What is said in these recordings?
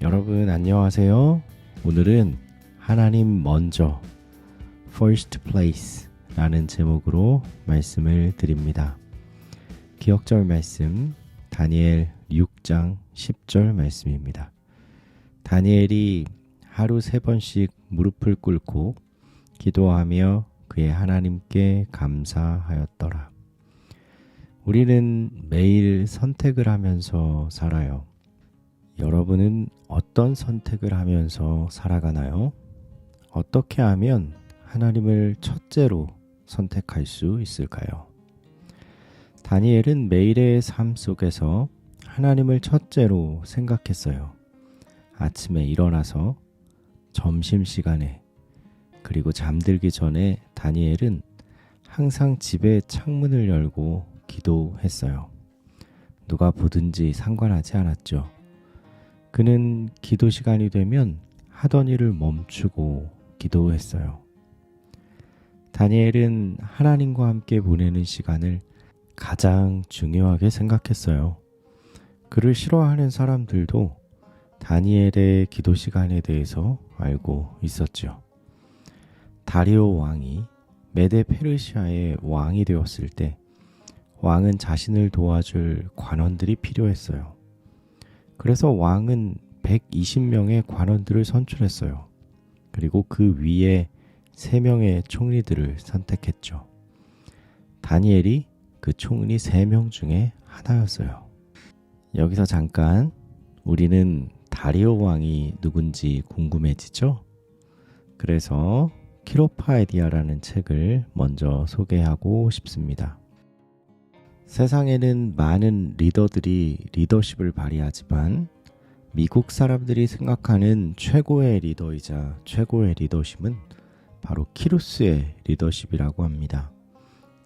여러분 안녕하세요. 오늘은 하나님 먼저 First Place 라는 제목으로 말씀을 드립니다. 기억절 말씀 다니엘 6장 10절 말씀입니다. 다니엘이 하루 3번씩 무릎을 꿇고 기도하며 그의 하나님께 감사하였더라. 우리는 매일 선택을 하면서 살아요. 여러분은 어떤 선택을 하면서 살아가나요? 어떻게 하면 하나님을 첫째로 선택할 수 있을까요? 다니엘은 매일의 삶 속에서 하나님을 첫째로 생각했어요. 아침에 일어나서 점심시간에 그리고 잠들기 전에 다니엘은 항상 집의 창문을 열고 기도했어요. 누가 보든지 상관하지 않았죠. 그는 기도 시간이 되면 하던 일을 멈추고 기도했어요. 다니엘은 하나님과 함께 보내는 시간을 가장 중요하게 생각했어요. 그를 싫어하는 사람들도 다니엘의 기도 시간에 대해서 알고 있었죠. 다리오 왕이 메데 페르시아의 왕이 되었을 때 왕은 자신을 도와줄 관원들이 필요했어요. 그래서 왕은 120명의 관원들을 선출했어요. 그리고 그 위에 3명의 총리들을 선택했죠. 다니엘이 그 총리 3명 중에 하나였어요. 여기서 잠깐 우리는 다리오 왕이 누군지 궁금해지죠? 그래서 키로파에디아라는 책을 먼저 소개하고 싶습니다. 세상에는 많은 리더들이 리더십을 발휘하지만 미국 사람들이 생각하는 최고의 리더이자 최고의 리더십은 바로 키루스의 리더십이라고 합니다.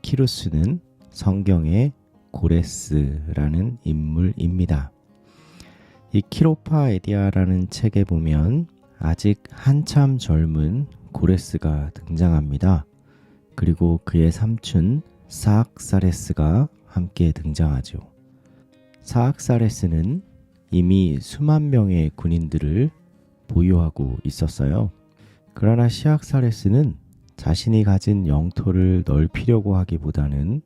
키루스는 성경의 고레스라는 인물입니다. 이 키로파에디아라는 책에 보면 아직 한참 젊은 고레스가 등장합니다. 그리고 그의 삼촌 사악사레스가 함께 등장하죠. 사악사레스는 이미 수만 명의 군인들을 보유하고 있었어요. 그러나 시악사레스는 자신이 가진 영토를 넓히려고 하기보다는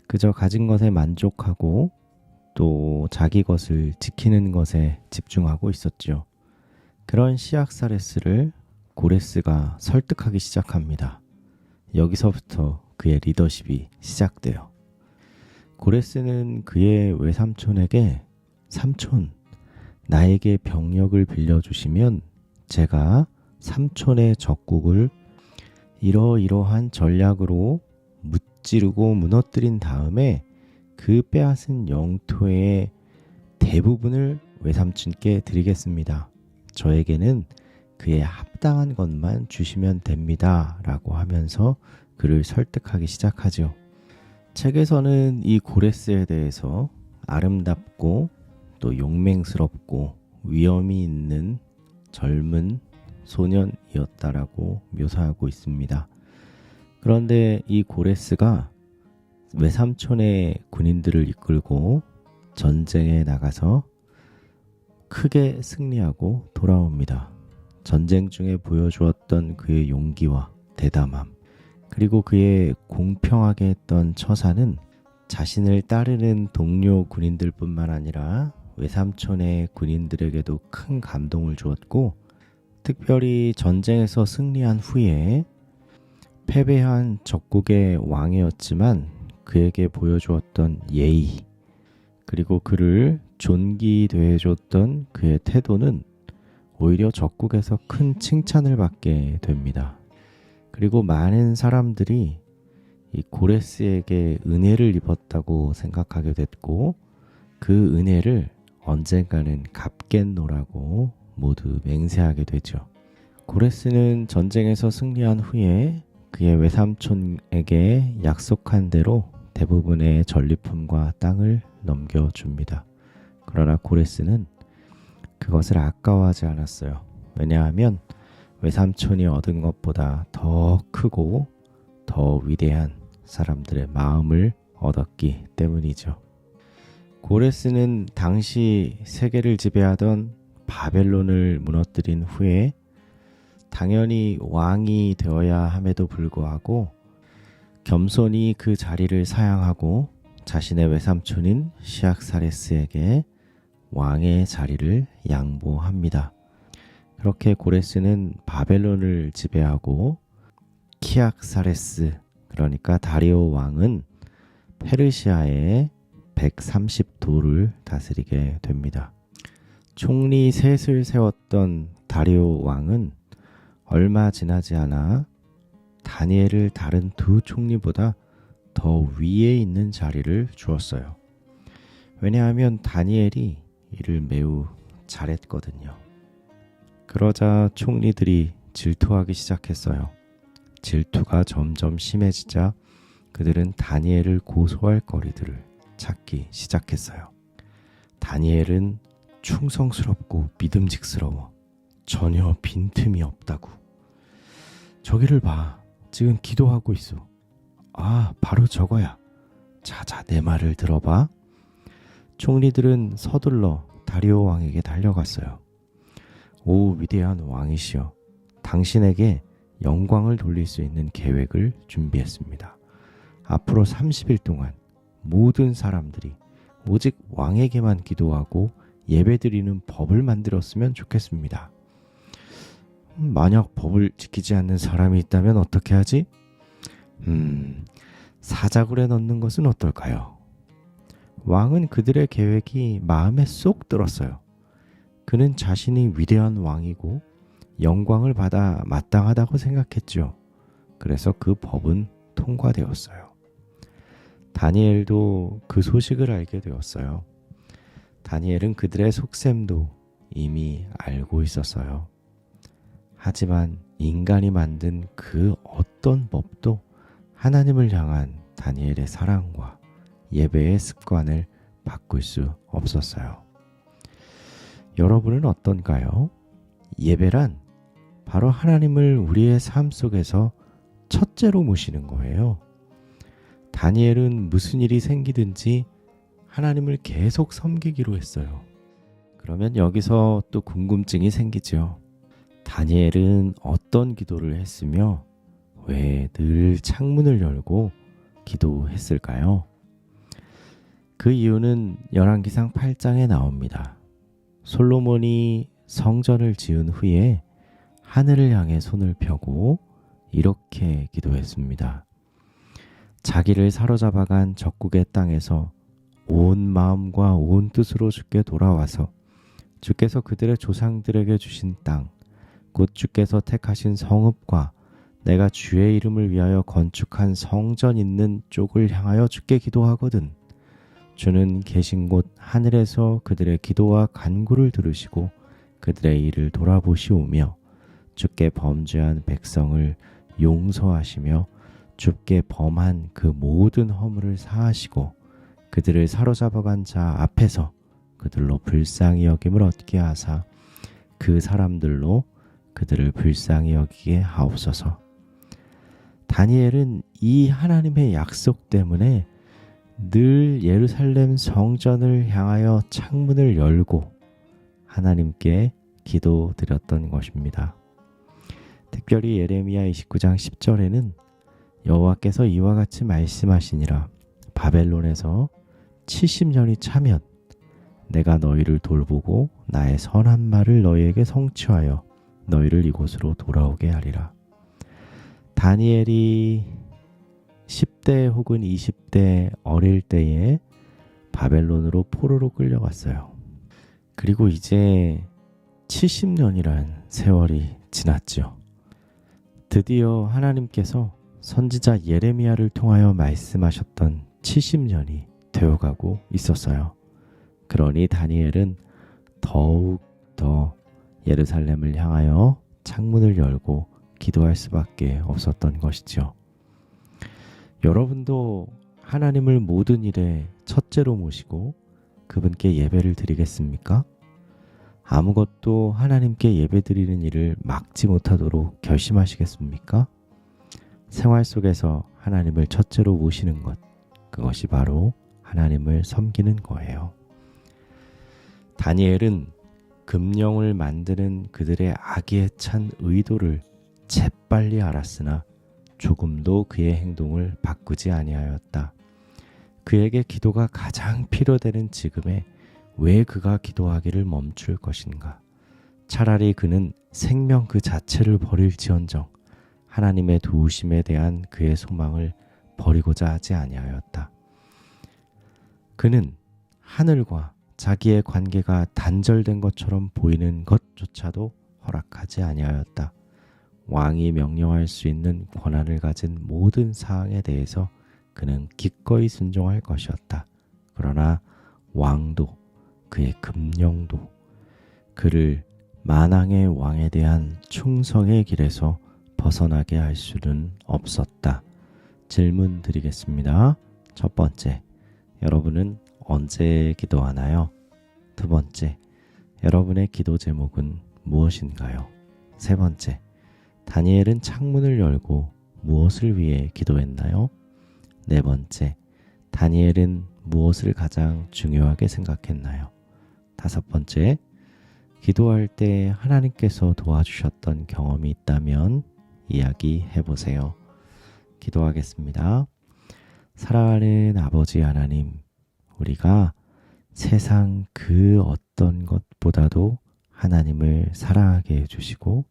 그저 가진 것에 만족하고 또 자기 것을 지키는 것에 집중하고 있었죠. 그런 시악사레스를 고레스가 설득하기 시작합니다. 여기서부터 그의 리더십이 시작돼요. 고레스는 그의 외삼촌에게 삼촌, 나에게 병력을 빌려주시면 제가 삼촌의 적국을 이러이러한 전략으로 무찌르고 무너뜨린 다음에 그 빼앗은 영토의 대부분을 외삼촌께 드리겠습니다. 저에게는 그에 합당한 것만 주시면 됩니다. 라고 하면서 그를 설득하기 시작하죠. 책에서는 이 고레스에 대해서 아름답고 또 용맹스럽고 위엄이 있는 젊은 소년이었다라고 묘사하고 있습니다. 그런데 이 고레스가 외삼촌의 군인들을 이끌고 전쟁에 나가서 크게 승리하고 돌아옵니다. 전쟁 중에 보여주었던 그의 용기와 대담함, 그리고 그의 공평하게 했던 처사는 자신을 따르는 동료 군인들뿐만 아니라 외삼촌의 군인들에게도 큰 감동을 주었고, 특별히 전쟁에서 승리한 후에 패배한 적국의 왕이었지만 그에게 보여주었던 예의, 그리고 그를 존귀되어줬던 그의 태도는 오히려 적국에서 큰 칭찬을 받게 됩니다. 그리고 많은 사람들이 이 고레스에게 은혜를 입었다고 생각하게 됐고, 그 은혜를 언젠가는 갚겠노라고 모두 맹세하게 되죠. 고레스는 전쟁에서 승리한 후에 그의 외삼촌에게 약속한 대로 대부분의 전리품과 땅을 넘겨줍니다. 그러나 고레스는 그것을 아까워하지 않았어요. 왜냐하면 외삼촌이 얻은 것보다 더 크고 더 위대한 사람들의 마음을 얻었기 때문이죠. 고레스는 당시 세계를 지배하던 바벨론을 무너뜨린 후에 당연히 왕이 되어야 함에도 불구하고 겸손히 그 자리를 사양하고 자신의 외삼촌인 시악사레스에게 왕의 자리를 양보합니다. 그렇게 고레스는 바벨론을 지배하고 키악사레스, 그러니까 다리오 왕은 페르시아의 130도를 다스리게 됩니다. 총리 셋을 세웠던 다리오 왕은 얼마 지나지 않아 다니엘을 다른 두 총리보다 더 위에 있는 자리를 주었어요. 왜냐하면 다니엘이 이를 매우 잘했거든요. 그러자 총리들이 질투하기 시작했어요. 질투가 점점 심해지자 그들은 다니엘을 고소할 거리들을 찾기 시작했어요. 다니엘은 충성스럽고 믿음직스러워. 전혀 빈틈이 없다고. 저기를 봐. 지금 기도하고 있어. 아, 바로 저거야. 자자, 내 말을 들어봐. 총리들은 서둘러 다리오 왕에게 달려갔어요. 오, 위대한 왕이시여. 당신에게 영광을 돌릴 수 있는 계획을 준비했습니다. 앞으로 30일 동안 모든 사람들이 오직 왕에게만 기도하고 예배드리는 법을 만들었으면 좋겠습니다. 만약 법을 지키지 않는 사람이 있다면 어떻게 하지? 사자굴에 넣는 것은 어떨까요? 왕은 그들의 계획이 마음에 쏙 들었어요. 그는 자신이 위대한 왕이고 영광을 받아 마땅하다고 생각했죠. 그래서 그 법은 통과되었어요. 다니엘도 그 소식을 알게 되었어요. 다니엘은 그들의 속셈도 이미 알고 있었어요. 하지만 인간이 만든 그 어떤 법도 하나님을 향한 다니엘의 사랑과 예배의 습관을 바꿀 수 없었어요. 여러분은 어떤가요? 예배란 바로 하나님을 우리의 삶 속에서 첫째로 모시는 거예요. 다니엘은 무슨 일이 생기든지 하나님을 계속 섬기기로 했어요. 그러면 여기서 또 궁금증이 생기죠. 다니엘은 어떤 기도를 했으며 왜 늘 창문을 열고 기도했을까요? 그 이유는 열왕기상 8장에 나옵니다. 솔로몬이 성전을 지은 후에 하늘을 향해 손을 펴고 이렇게 기도했습니다. 자기를 사로잡아간 적국의 땅에서 온 마음과 온 뜻으로 주께 돌아와서 주께서 그들의 조상들에게 주신 땅, 곧 주께서 택하신 성읍과 내가 주의 이름을 위하여 건축한 성전 있는 쪽을 향하여 주께 기도하거든. 주는 계신 곳 하늘에서 그들의 기도와 간구를 들으시고 그들의 일을 돌아보시오며 주께 범죄한 백성을 용서하시며 주께 범한 그 모든 허물을 사하시고 그들을 사로잡아간 자 앞에서 그들로 불쌍히 여김을 얻게 하사 그 사람들로 그들을 불쌍히 여기게 하옵소서. 다니엘은 이 하나님의 약속 때문에 늘 예루살렘 성전을 향하여 창문을 열고 하나님께 기도드렸던 것입니다. 특별히 예레미야 29장 10절에는 여호와께서 이와 같이 말씀하시니라. 바벨론에서 70년이 차면 내가 너희를 돌보고 나의 선한 말을 너희에게 성취하여 너희를 이곳으로 돌아오게 하리라. 다니엘이 10대 혹은 20대 어릴 때에 바벨론으로 포로로 끌려갔어요. 그리고 이제 70년이란 세월이 지났죠. 드디어 하나님께서 선지자 예레미야를 통하여 말씀하셨던 70년이 되어가고 있었어요. 그러니 다니엘은 더욱 더 예루살렘을 향하여 창문을 열고 기도할 수밖에 없었던 것이죠. 여러분도 하나님을 모든 일에 첫째로 모시고 그분께 예배를 드리겠습니까? 아무것도 하나님께 예배드리는 일을 막지 못하도록 결심하시겠습니까? 생활 속에서 하나님을 첫째로 모시는 것, 그것이 바로 하나님을 섬기는 거예요. 다니엘은 금령을 만드는 그들의 악에 찬 의도를 재빨리 알았으나 조금도 그의 행동을 바꾸지 아니하였다. 그에게 기도가 가장 필요되는 지금에 왜 그가 기도하기를 멈출 것인가? 차라리 그는 생명 그 자체를 버릴지언정 하나님의 도우심에 대한 그의 소망을 버리고자 하지 아니하였다. 그는 하늘과 자기의 관계가 단절된 것처럼 보이는 것조차도 허락하지 아니하였다. 왕이 명령할 수 있는 권한을 가진 모든 사항에 대해서 그는 기꺼이 순종할 것이었다. 그러나 왕도 그의 금령도 그를 만왕의 왕에 대한 충성의 길에서 벗어나게 할 수는 없었다. 질문 드리겠습니다. 첫 번째, 여러분은 언제 기도하나요? 두 번째, 여러분의 기도 제목은 무엇인가요? 세 번째, 다니엘은 창문을 열고 무엇을 위해 기도했나요? 네 번째, 다니엘은 무엇을 가장 중요하게 생각했나요? 다섯 번째, 기도할 때 하나님께서 도와주셨던 경험이 있다면 이야기해 보세요. 기도하겠습니다. 사랑하는 아버지 하나님, 우리가 세상 그 어떤 것보다도 하나님을 사랑하게 해주시고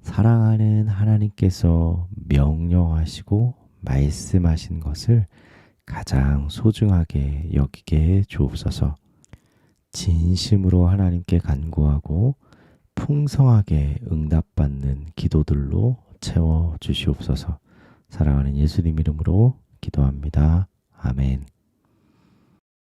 사랑하는 하나님께서 명령하시고 말씀하신 것을 가장 소중하게 여기게 해 주옵소서. 진심으로 하나님께 간구하고 풍성하게 응답받는 기도들로 채워 주시옵소서. 사랑하는 예수님 이름으로 기도합니다. 아멘.